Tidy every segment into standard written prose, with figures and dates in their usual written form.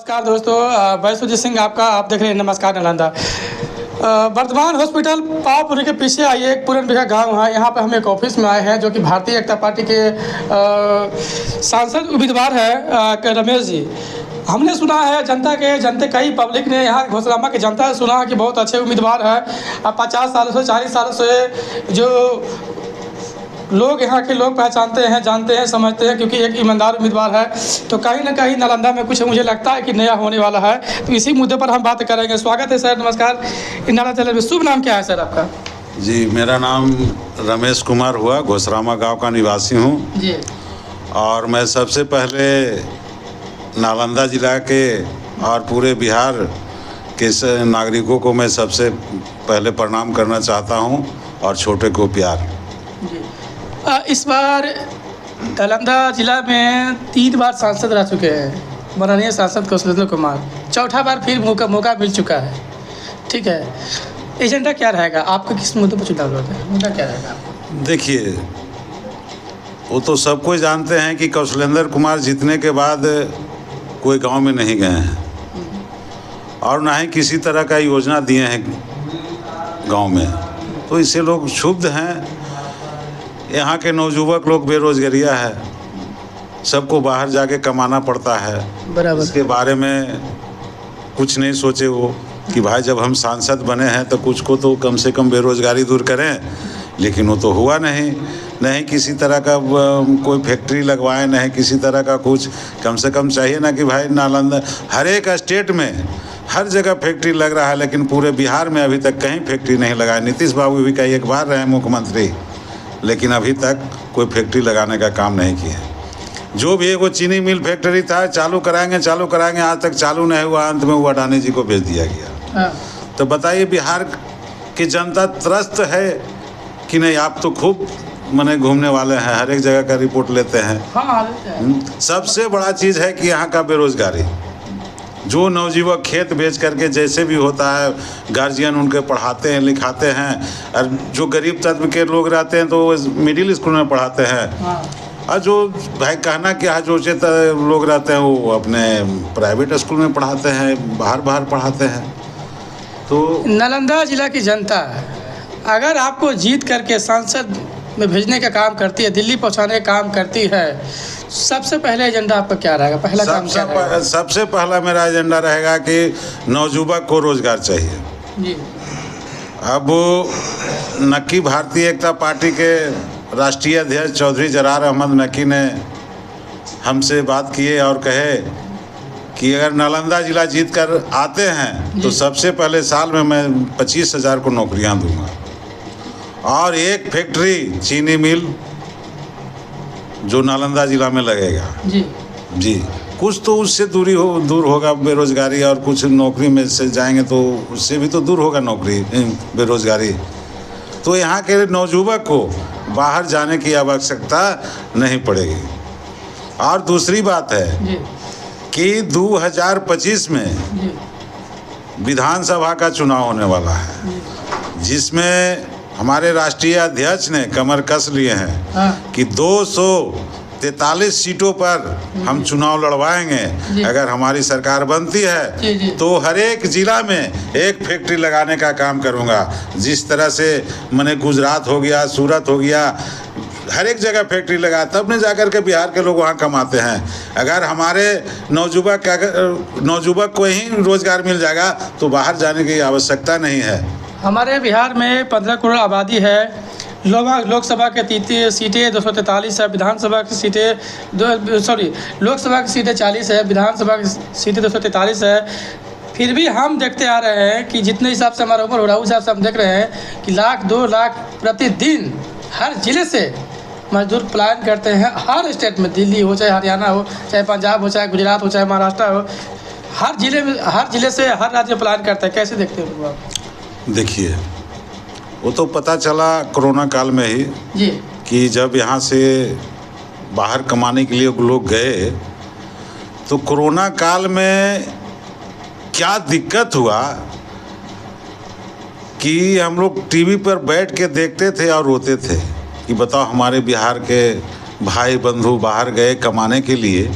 नमस्कार दोस्तों, वैश्वजीत सिंह आप देख रहे हैं नमस्कार नालंदा। वर्धमान हॉस्पिटल पावपुरी के पीछे आइए एक पूरन बिघा गाँव है। यहाँ पे हम एक ऑफिस में आए हैं जो कि भारतीय जनता पार्टी के सांसद उम्मीदवार है रमेश जी। हमने सुना है जनता कई पब्लिक ने यहाँ घोषणामा की जनता ने सुना है कि बहुत अच्छे उम्मीदवार है। 50 सालों से 40 सालों से जो लोग यहाँ के लोग पहचानते हैं, जानते हैं, समझते हैं, क्योंकि एक ईमानदार उम्मीदवार है। तो कहीं ना कहीं नालंदा में कुछ मुझे लगता है कि नया होने वाला है। तो इसी मुद्दे पर हम बात करेंगे। स्वागत है सर, नमस्कार नालंदा चैनल में। शुभ नाम क्या है सर आपका? जी, मेरा नाम रमेश कुमार हुआ, घोषरामा गांव का निवासी हूँ जी। और मैं सबसे पहले नालंदा ज़िला के और पूरे बिहार के नागरिकों को मैं सबसे पहले प्रणाम करना चाहता हूँ और छोटे को प्यार। इस बार नालंदा जिला में 3 बार सांसद रह चुके हैं माननीय सांसद कौशलेंद्र कुमार। चौथा बार फिर मौका मिल चुका है। ठीक है, एजेंडा क्या रहेगा आपका? किस मुद्दे पर चुनाव लड़ते हैं? मुद्दा क्या रहेगा? देखिए, वो तो सब कोई जानते हैं कि कौशलेंद्र कुमार जीतने के बाद कोई गांव में नहीं गए हैं और ना ही किसी तरह का योजना दिए हैं गांव में। तो इससे लोग क्षुब्ध हैं। यहाँ के नौजुवक लोग बेरोजगारिया है, सबको बाहर जाके कमाना पड़ता है। बराबर। इसके बारे में कुछ नहीं सोचे वो कि भाई जब हम सांसद बने हैं तो कुछ को तो कम से कम बेरोजगारी दूर करें, लेकिन वो तो हुआ नहीं किसी तरह का कोई फैक्ट्री लगवाएं, नहीं किसी तरह का कुछ। कम से कम चाहिए ना कि भाई नालंदा हर एक स्टेट में हर जगह फैक्ट्री लग रहा है, लेकिन पूरे बिहार में अभी तक कहीं फैक्ट्री नहीं लगाया। नीतीश बाबू भी कई एक बार रहे मुख्यमंत्री, लेकिन अभी तक कोई फैक्ट्री लगाने का काम नहीं किया। जो भी एक वो चीनी मिल फैक्ट्री था, चालू कराएंगे आज तक चालू नहीं हुआ। अंत में वो अडानी जी को भेज दिया गया। हाँ। तो बताइए, बिहार की जनता त्रस्त है कि नहीं? आप तो खूब मने घूमने वाले हैं, हर एक जगह का रिपोर्ट लेते हैं। हाँ। सबसे बड़ा चीज़ है कि यहाँ का बेरोजगारी। जो नवयुवक खेत बेच करके जैसे भी होता है, गार्जियन उनके पढ़ाते हैं लिखाते हैं, और जो गरीब तबके के लोग रहते हैं तो वो मिडिल स्कूल में पढ़ाते हैं। हाँ। और जो भाई कहना क्या है, जो उचित लोग रहते हैं वो अपने प्राइवेट स्कूल में पढ़ाते हैं, बाहर पढ़ाते हैं। तो नालंदा जिला की जनता अगर आपको जीत करके सांसद में भेजने का काम करती है, दिल्ली पहुंचाने का काम करती है, सबसे पहले एजेंडा आपका क्या रहेगा? पहला काम क्या रहेगा? सबसे पहला मेरा एजेंडा रहेगा कि नौजुवक को रोजगार चाहिए जी। अब नक्की भारतीय एकता पार्टी के राष्ट्रीय अध्यक्ष चौधरी जरार अहमद नक्की ने हमसे बात किए और कहे कि अगर नालंदा जिला जीत कर आते हैं तो सबसे पहले साल में मैं 25,000 को नौकरियां दूंगा और एक फैक्ट्री चीनी मिल जो नालंदा जिला में लगेगा। जी, कुछ तो उससे दूर होगा बेरोजगारी, और कुछ नौकरी में से जाएंगे तो उससे भी तो दूर होगा नौकरी बेरोजगारी। तो यहाँ के नौजुवक को बाहर जाने की आवश्यकता नहीं पड़ेगी। और दूसरी बात है कि 2025 में विधानसभा का चुनाव होने वाला है, जिसमें हमारे राष्ट्रीय अध्यक्ष ने कमर कस लिए हैं कि 243 सीटों पर हम चुनाव लड़वाएंगे। अगर हमारी सरकार बनती है तो हर एक जिला में एक फैक्ट्री लगाने का काम करूंगा। जिस तरह से मैंने गुजरात हो गया, सूरत हो गया, हर एक जगह फैक्ट्री लगा, तब ने जाकर के बिहार के लोग वहाँ कमाते हैं। अगर हमारे नौजुवक को ही रोजगार मिल जाएगा तो बाहर जाने की आवश्यकता नहीं है। हमारे बिहार में 15 करोड़ आबादी है। लोकसभा के सीटें 243 है, विधानसभा की सीटें लोकसभा की सीटें 40 है, विधानसभा की सीटें 243 है। फिर भी हम देखते आ रहे हैं कि जितने हिसाब से हमारा उम्र हो रहा है उस हिसाब से हम देख रहे हैं कि 1-2 लाख प्रतिदिन हर जिले से मजदूर पलायन करते हैं। हर स्टेट में, दिल्ली हो चाहे हरियाणा हो, चाहे पंजाब हो, चाहे गुजरात हो, चाहे महाराष्ट्र हो, हर जिले से हर राज्य में पलायन करते हैं। कैसे देखते हो आप? देखिए, वो तो पता चला कोरोना काल में ही जी कि जब यहाँ से बाहर कमाने के लिए लोग गए तो कोरोना काल में क्या दिक्कत हुआ कि हम लोग टीवी पर बैठ के देखते थे और रोते थे कि बताओ हमारे बिहार के भाई बंधु बाहर गए कमाने के लिए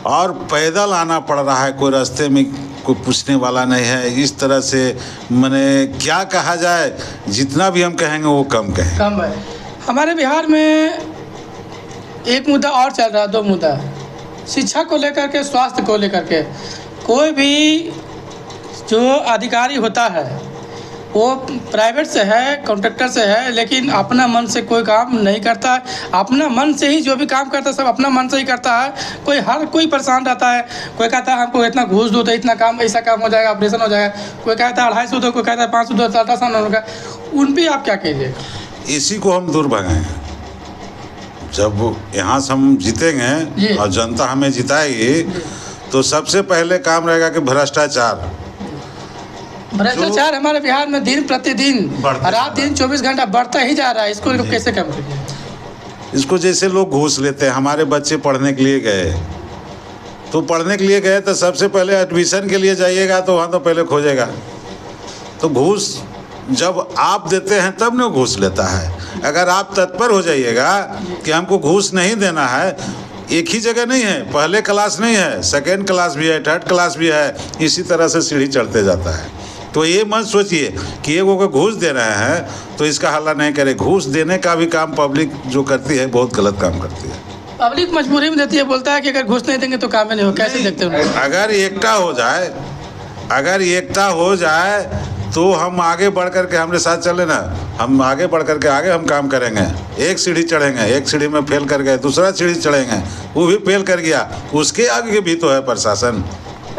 और पैदल आना पड़ रहा है, कोई रास्ते में कोई पूछने वाला नहीं है। इस तरह से मैंने क्या कहा जाए, जितना भी हम कहेंगे वो कम कहें। कम है। हमारे बिहार में एक मुद्दा और चल रहा है, दो मुद्दा, शिक्षा को लेकर के, स्वास्थ्य को लेकर के। कोई भी जो अधिकारी होता है वो प्राइवेट से है, कॉन्ट्रैक्टर से है, लेकिन अपना मन से कोई काम नहीं करता है। अपना मन से ही जो भी काम करता है सब अपना मन से ही करता है। हर कोई परेशान रहता है। कोई कहता है हमको इतना घूस दो तो इतना काम, ऐसा काम हो जाएगा, ऑपरेशन हो जाएगा। कोई कहता है 250 दो, कोई कहता है 500 दो, अल्ट्रासाउंड होगा। उन पर आप क्या कहिए? इसी को हम दूर भगाएं। जब यहाँ से हम जीतेंगे और जनता हमें जिताएगी तो सबसे पहले काम रहेगा कि भ्रष्टाचार हमारे बिहार में दिन प्रतिदिन, रात दिन 24 घंटा बढ़ता ही जा रहा है। इसको कैसे कम करें? इसको जैसे लोग घूस लेते हैं। हमारे बच्चे पढ़ने के लिए गए तो पढ़ने के लिए गए तो सबसे पहले एडमिशन के लिए जाइएगा तो वहाँ तो पहले खोजेगा। तो घूस जब आप देते हैं तब ना घूस लेता है। अगर आप तत्पर हो जाइएगा कि हमको घूस नहीं देना है, एक ही जगह नहीं है, पहले क्लास नहीं है, सेकेंड क्लास भी है, थर्ड क्लास भी है, इसी तरह से सीढ़ी चढ़ते जाता है। तो ये मत सोचिए कि एक को घूस दे रहे हैं तो इसका हल्ला नहीं करे। घूस देने का भी काम पब्लिक जो करती है बहुत गलत काम करती है। पब्लिक मजबूरी में देती है, बोलता है कि अगर घूस नहीं देंगे तो काम ही नहीं हो। कैसे देखते हो? अगर एकता हो जाए तो हम आगे बढ़ कर के हमारे साथ चले ना, हम आगे बढ़ कर के आगे हम काम करेंगे। एक सीढ़ी चढ़ेंगे, एक सीढ़ी में फेल कर गए, दूसरा सीढ़ी चढ़ेंगे, वो भी फेल कर गया, उसके आगे भी तो है प्रशासन।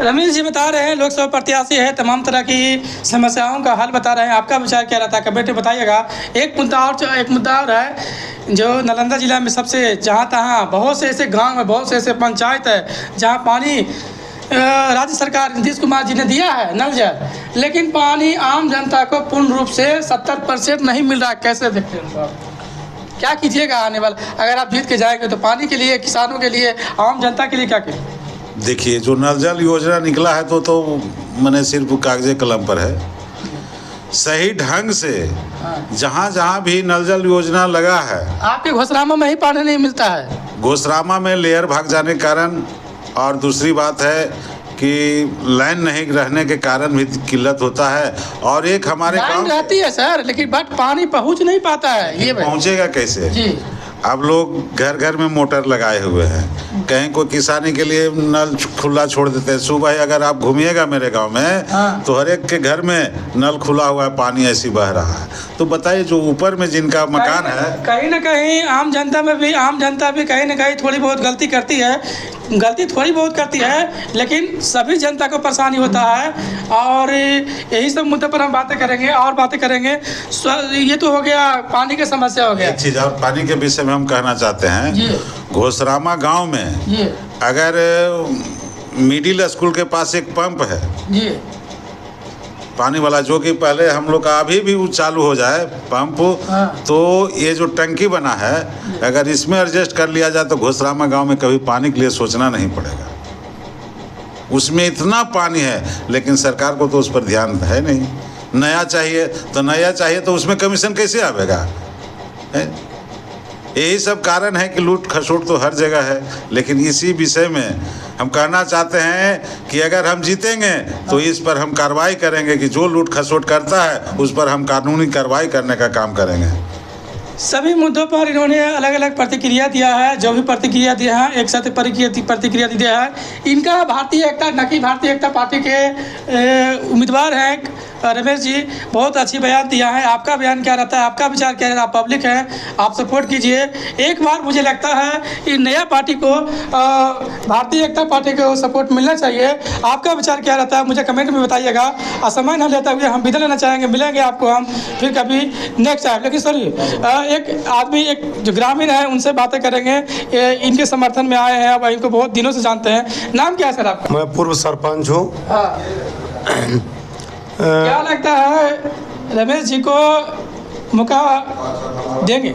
रमेश जी बता रहे हैं लोकसभा प्रत्याशी है, तमाम तरह की समस्याओं का हल बता रहे हैं। आपका विचार क्या रहता है? कमेंट में बताइएगा। एक मुद्दा और है जो नालंदा जिला में सबसे, जहाँ तहाँ बहुत से ऐसे गांव है, बहुत से ऐसे पंचायत है जहाँ पानी राज्य सरकार नीतीश कुमार जी ने दिया है नल जल, लेकिन पानी आम जनता को पूर्ण रूप से 70% नहीं मिल रहा। कैसे देखते हैं साहब? क्या कीजिएगा आने वाला, अगर आप जीत के जाएंगे तो पानी के लिए, किसानों के लिए, आम जनता के लिए क्या करें? देखिए, जो नल जल योजना निकला है तो मैंने सिर्फ कागजे कलम पर है। सही ढंग से जहाँ जहाँ भी नल जल योजना लगा है, आपके घोसरामा में ही पानी नहीं मिलता है। घोसरामा में लेयर भाग जाने के कारण, और दूसरी बात है कि लाइन नहीं रहने के कारण भी किल्लत होता है। और एक हमारे लाइन रहती है सर, लेकिन बट पानी पहुंच नहीं पाता है। ये पहुंचेगा कैसे जी? अब लोग घर घर में मोटर लगाए हुए हैं, कहीं कोई किसानी के लिए नल खुला छोड़ देते हैं। सुबह अगर आप घूमिएगा मेरे गांव में तो हर एक के घर में नल खुला हुआ है, पानी ऐसी बह रहा है। तो बताइए, जो ऊपर में जिनका मकान है, कहीं ना कहीं आम जनता भी कहीं ना कहीं थोड़ी बहुत गलती थोड़ी बहुत करती है, लेकिन सभी जनता को परेशानी होता है। और यही सब मुद्दे पर हम बातें करेंगे। ये तो हो गया, पानी की समस्या हो गया। एक चीज़ और पानी के विषय में हम कहना चाहते हैं। घोसरामा गांव में अगर मिडिल स्कूल के पास एक पंप है जी, पानी वाला, जो कि पहले हम लोग का अभी भी चालू हो जाए पंप, तो ये जो टंकी बना है अगर इसमें एडजस्ट कर लिया जाए तो घोसरामा गांव में कभी पानी के लिए सोचना नहीं पड़ेगा। उसमें इतना पानी है, लेकिन सरकार को तो उस पर ध्यान है नहीं। नया चाहिए तो उसमें कमीशन कैसे आवेगा? यही सब कारण है कि लूट खसोट तो हर जगह है। लेकिन इसी विषय में हम कहना चाहते हैं कि अगर हम जीतेंगे तो इस पर हम कार्रवाई करेंगे कि जो लूट खसोट करता है उस पर हम कानूनी कार्रवाई करने का काम करेंगे। सभी मुद्दों पर इन्होंने अलग अलग प्रतिक्रिया दिया है। जो भी प्रतिक्रिया दिया है, एक साथ प्रतिक्रिया दिया है। इनका भारतीय एकता पार्टी के उम्मीदवार हैं रमेश जी, बहुत अच्छी बयान दिया है। आपका बयान क्या रहता है? आपका विचार क्या रहता है? आप पब्लिक हैं, आप सपोर्ट कीजिए। एक बार मुझे लगता है कि नया पार्टी को, भारतीय एकता पार्टी को सपोर्ट मिलना चाहिए। आपका विचार क्या रहता है मुझे कमेंट में बताइएगा। और समय न लेते हुए हम विदा लेना चाहेंगे। मिलेंगे आपको हम फिर कभी नेक्स्ट टाइम। लेकिन सॉरी, एक आदमी, एक जो ग्रामीण है, उनसे बातें करेंगे। इनके समर्थन में आए हैं, अब इनको बहुत दिनों से जानते हैं। नाम क्या है सर आपका? मैं पूर्व सरपंच हूँ। क्या लगता है रमेश जी को मौका देंगे?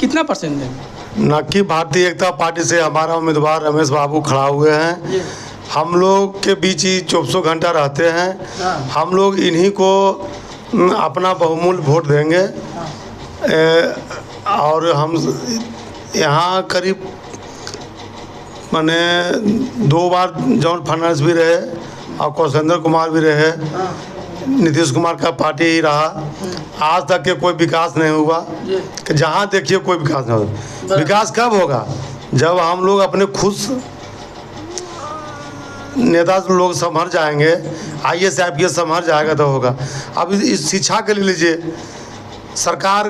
कितना परसेंट देंगे? नक्की भारतीय एकता पार्टी से हमारा उम्मीदवार रमेश बाबू खड़ा हुए हैं। हम लोग के बीच ही 24 घंटा रहते हैं। हम लोग इन्हीं को अपना बहुमूल्य वोट देंगे। और हम यहाँ करीब मैंने 2 बार जॉन फर्नांडिस भी रहे और कौशलेंद्र कुमार भी रहे, नीतीश कुमार का पार्टी ही रहा। आज तक के कोई विकास नहीं हुआ कि जहाँ देखिए कोई विकास नहीं हुआ। विकास कब होगा? जब हम लोग अपने खुद नेता लोग संभर जाएंगे, IAS IPS संभर जाएगा तो होगा। अब इस शिक्षा के लिए लीजिए, सरकार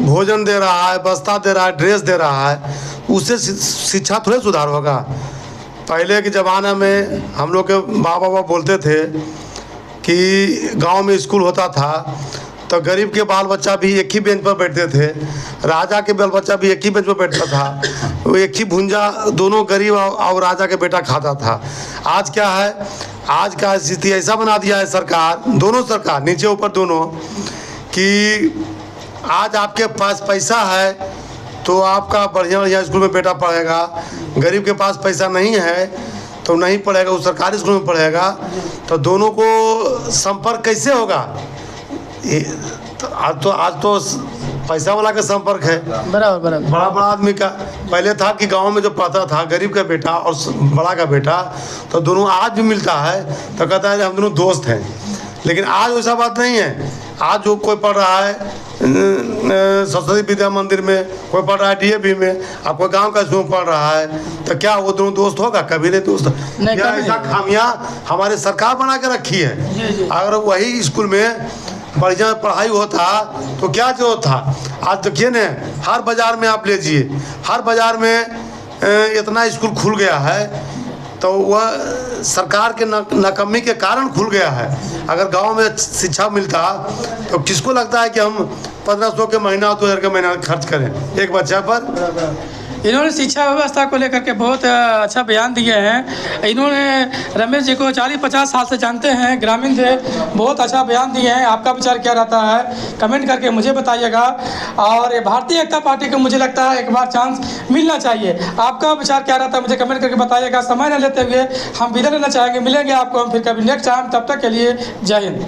भोजन दे रहा है, बस्ता दे रहा है, ड्रेस दे रहा है, उससे शिक्षा थोड़े सुधार होगा। पहले के ज़माना में हम लोग के बाबा बोलते थे कि गांव में स्कूल होता था तो गरीब के बाल बच्चा भी एक ही बेंच पर बैठते थे, राजा के बाल बच्चा भी एक ही बेंच पर बैठता था, वो एक ही भुंजा दोनों गरीब और राजा के बेटा खाता था। आज क्या है? आज का स्थिति ऐसा बना दिया है सरकार, दोनों सरकार नीचे ऊपर दोनों, कि आज आपके पास पैसा है तो आपका बढ़िया बढ़िया स्कूल में बेटा पढ़ेगा, गरीब के पास पैसा नहीं है तो नहीं पढ़ेगा, वो सरकारी स्कूल में पढ़ेगा। तो दोनों को संपर्क कैसे होगा? आज तो पैसा वाला का संपर्क है, बराबर बड़ा बड़ा आदमी का। पहले था कि गांव में जो पढ़ता था गरीब का बेटा और बड़ा का बेटा, तो दोनों आज भी मिलता है तो कहता है हम दोनों दोस्त हैं। लेकिन आज वैसा बात नहीं है। आज जो कोई पढ़ रहा है सरस्वती विद्या मंदिर में, कोई पढ़ रहा है DAV में, अब कोई गांव का स्कूल पढ़ रहा है, तो क्या वो दोनों दोस्त होगा? कभी नहीं दोस्त। ऐसा खामियां हमारे सरकार बना के रखी है। अगर वही स्कूल में बढ़िया पढ़ाई होता तो क्या जरूरत था? आज देखिए न, हर बाज़ार में आप लीजिए, हर बाज़ार में इतना स्कूल खुल गया है, तो वह सरकार के नाकामी के कारण खुल गया है। अगर गांव में शिक्षा मिलता तो किसको लगता है कि हम 1500 के महीना 2000 के महीना खर्च करें एक बच्चा पर? इन्होंने शिक्षा व्यवस्था को लेकर के बहुत अच्छा बयान दिए हैं। इन्होंने रमेश जी को 40-50 साल से जानते हैं, ग्रामीण थे, बहुत अच्छा बयान दिए हैं। आपका विचार क्या रहता है कमेंट करके मुझे बताइएगा। और भारतीय जनता पार्टी को मुझे लगता है एक बार चांस मिलना चाहिए। आपका विचार क्या रहता है मुझे कमेंट करके बताइएगा। समय न लेते हुए हम विदा लेना चाहेंगे, मिलेंगे आपको हम फिर कभी नेक्स्ट टाइम। तब तक के लिए जय हिंद।